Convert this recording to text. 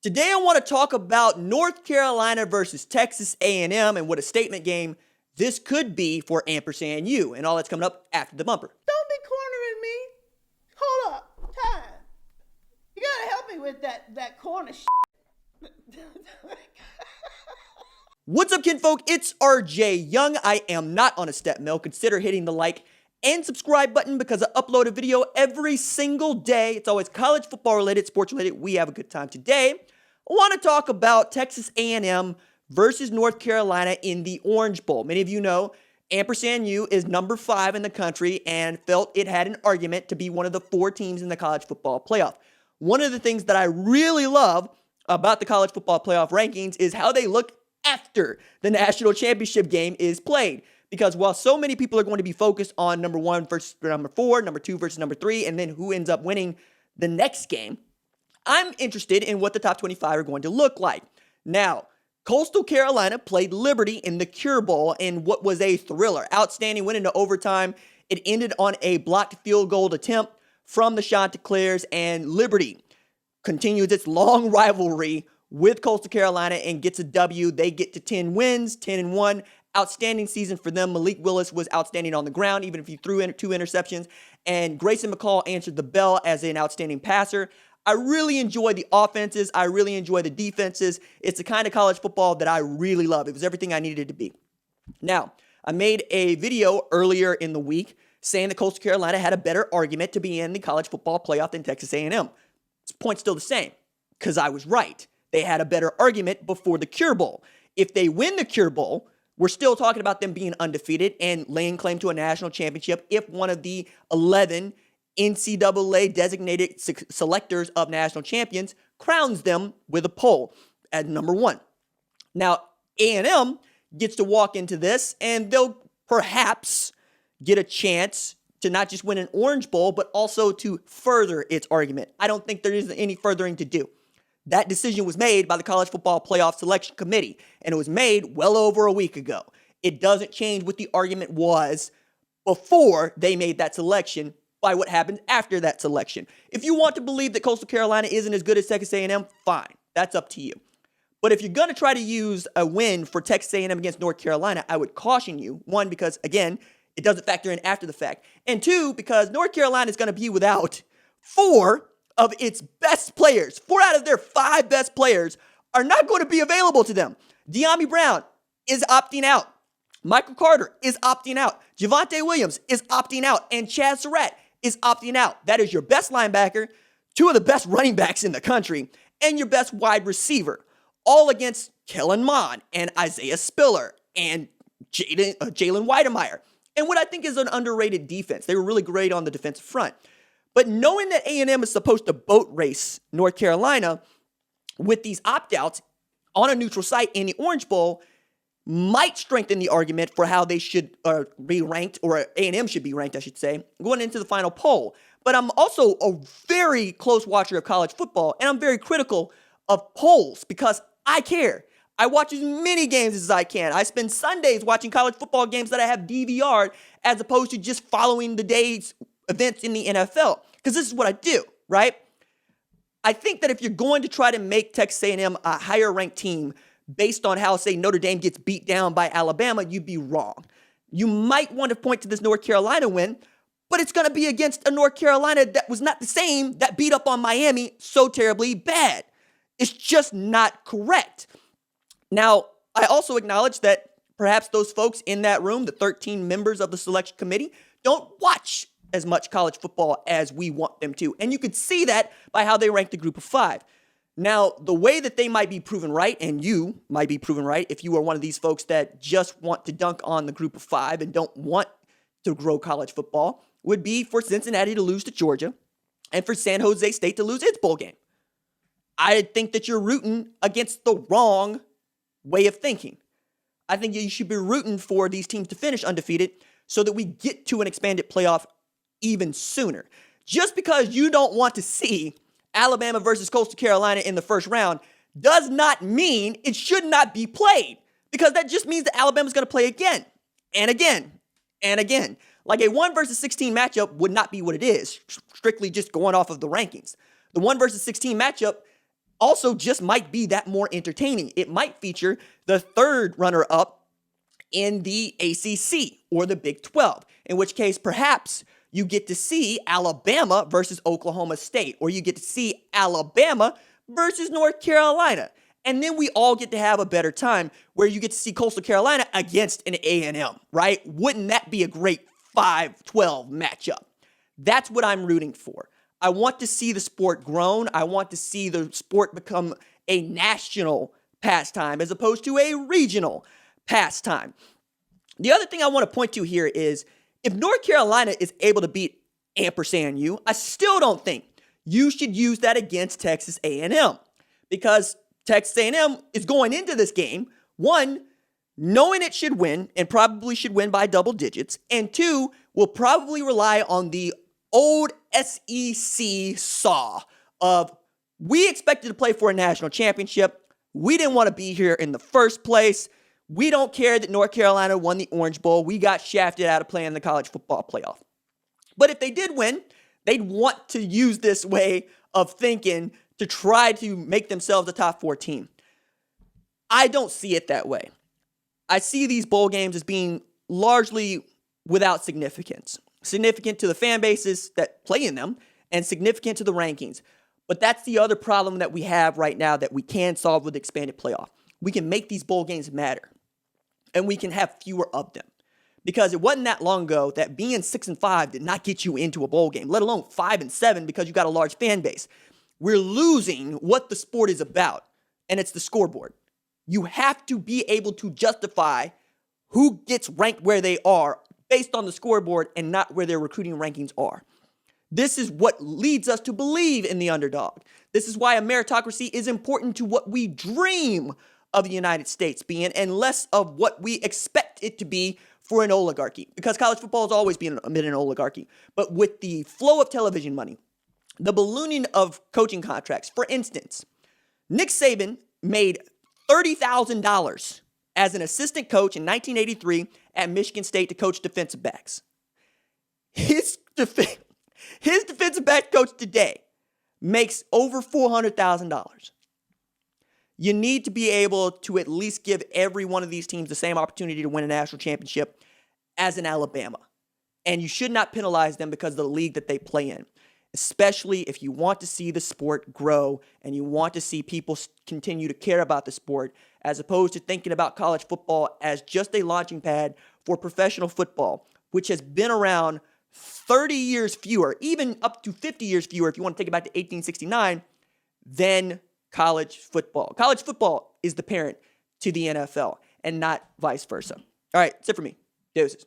Today I want to talk about North Carolina versus Texas A&M and what a statement game this could be for Ampersand U, and all that's coming up after the bumper. Don't be cornering me. Hold up. Time. You gotta help me with that corner shit. What's up, kinfolk? It's RJ Young. I am not on a step mill. Consider hitting the like and subscribe button because I upload a video every single day. It's always college football related, sports related. We have a good time. Today, I want to talk about Texas A&M versus North Carolina in the Orange Bowl. Many of you know Ampersand U is number 5 in the country and felt it had an argument to be one of the 4 teams in the college football playoff. One of the things that I really love about the college football playoff rankings is how they look after the national championship game is played. Because while so many people are going to be focused on number 1 versus number 4, number 2 versus number 3, and then who ends up winning the next game, I'm interested in what the top 25 are going to look like. Now, Coastal Carolina played Liberty in the Cure Bowl in what was a thriller. Outstanding, went into overtime. It ended on a blocked field goal attempt from the Chanticleers, and Liberty continues its long rivalry with Coastal Carolina and gets a W. They get to 10 wins, 10-1. Outstanding season for them. Malik Willis was outstanding on the ground, even if he threw in 2 interceptions. And Grayson McCall answered the bell as an outstanding passer. I really enjoy the offenses. I really enjoy the defenses. It's the kind of college football that I really love. It was everything I needed it to be. Now, I made a video earlier in the week saying that Coastal Carolina had a better argument to be in the college football playoff than Texas A&M. This point's still the same, because I was right. They had a better argument before the Cure Bowl. If they win the Cure Bowl, we're still talking about them being undefeated and laying claim to a national championship if one of the 11 NCAA designated selectors of national champions crowns them with a poll at number 1. Now, A&M gets to walk into this, and they'll perhaps get a chance to not just win an Orange Bowl, but also to further its argument. I don't think there is any furthering to do. That decision was made by the College Football Playoff Selection Committee, and it was made well over a week ago. It doesn't change what the argument was before they made that selection by what happened after that selection. If you want to believe that Coastal Carolina isn't as good as Texas A&M, fine. That's up to you. But if you're going to try to use a win for Texas A&M against North Carolina, I would caution you. 1, because, again, it doesn't factor in after the fact. And 2, because North Carolina is going to be without 4 of its best players. 4 out of their 5 best players are not going to be available to them. De'Ami Brown is opting out. Michael Carter is opting out. Javonte Williams is opting out. And Chad Surratt is opting out. That is your best linebacker, 2 of the best running backs in the country, and your best wide receiver, all against Kellen Mond and Isaiah Spiller and Jalen Weidemeyer. And what I think is an underrated defense. They were really great on the defensive front. But knowing that A&M is supposed to boat race North Carolina with these opt-outs on a neutral site in the Orange Bowl might strengthen the argument for how they should be ranked, or A&M should be ranked, I should say, going into the final poll. But I'm also a very close watcher of college football, and I'm very critical of polls because I care. I watch as many games as I can. I spend Sundays watching college football games that I have DVR'd as opposed to just following the day's events in the NFL, because this is what I do, right? I think that if you're going to try to make Texas A&M a higher ranked team based on how, say, Notre Dame gets beat down by Alabama, you'd be wrong. You might want to point to this North Carolina win, but it's going to be against a North Carolina that was not the same that beat up on Miami so terribly bad. It's just not correct. Now, I also acknowledge that perhaps those folks in that room, the 13 members of the selection committee, don't watch as much college football as we want them to. And you could see that by how they rank the group of 5. Now, the way that they might be proven right, and you might be proven right if you are one of these folks that just want to dunk on the group of 5 and don't want to grow college football, would be for Cincinnati to lose to Georgia and for San Jose State to lose its bowl game. I think that you're rooting against the wrong way of thinking. I think you should be rooting for these teams to finish undefeated so that we get to an expanded playoff even sooner. Just because you don't want to see Alabama versus Coastal Carolina in the first round does not mean it should not be played, because that just means that Alabama's going to play again and again and again. Like a 1 versus 16 matchup would not be what it is, strictly just going off of the rankings. The 1 versus 16 matchup also just might be that more entertaining. It might feature the third runner-up in the ACC or the Big 12, in which case perhaps you get to see Alabama versus Oklahoma State, or you get to see Alabama versus North Carolina. And then we all get to have a better time where you get to see Coastal Carolina against an A&M, right? Wouldn't that be a great 5-12 matchup? That's what I'm rooting for. I want to see the sport grown. I want to see the sport become a national pastime as opposed to a regional pastime. The other thing I want to point to here is if North Carolina is able to beat ampersand U, I still don't think you should use that against Texas A&M, because Texas A&M is going into this game, one, knowing it should win and probably should win by double digits, and two, will probably rely on the old SEC saw of, we expected to play for a national championship. We didn't want to be here in the first place. We don't care that North Carolina won the Orange Bowl. We got shafted out of playing the college football playoff. But if they did win, they'd want to use this way of thinking to try to make themselves a top 4 team. I don't see it that way. I see these bowl games as being largely without significance. Significant to the fan bases that play in them and significant to the rankings. But that's the other problem that we have right now that we can solve with expanded playoff. We can make these bowl games matter, and we can have fewer of them. Because it wasn't that long ago that being 6-5 did not get you into a bowl game, let alone 5-7 because you got a large fan base. We're losing what the sport is about, and it's the scoreboard. You have to be able to justify who gets ranked where they are based on the scoreboard and not where their recruiting rankings are. This is what leads us to believe in the underdog. This is why a meritocracy is important to what we dream of the United States being, and less of what we expect it to be for an oligarchy. Because college football has always been an oligarchy. But with the flow of television money, the ballooning of coaching contracts, for instance, Nick Saban made $30,000 as an assistant coach in 1983 at Michigan State to coach defensive backs. His defensive back coach today makes over $400,000. You need to be able to at least give every one of these teams the same opportunity to win a national championship as in Alabama. And you should not penalize them because of the league that they play in, especially if you want to see the sport grow and you want to see people continue to care about the sport, as opposed to thinking about college football as just a launching pad for professional football, which has been around 30 years fewer, even up to 50 years fewer if you want to take it back to 1869, than college football. College football is the parent to the NFL and not vice versa. All right, that's it for me. Deuces.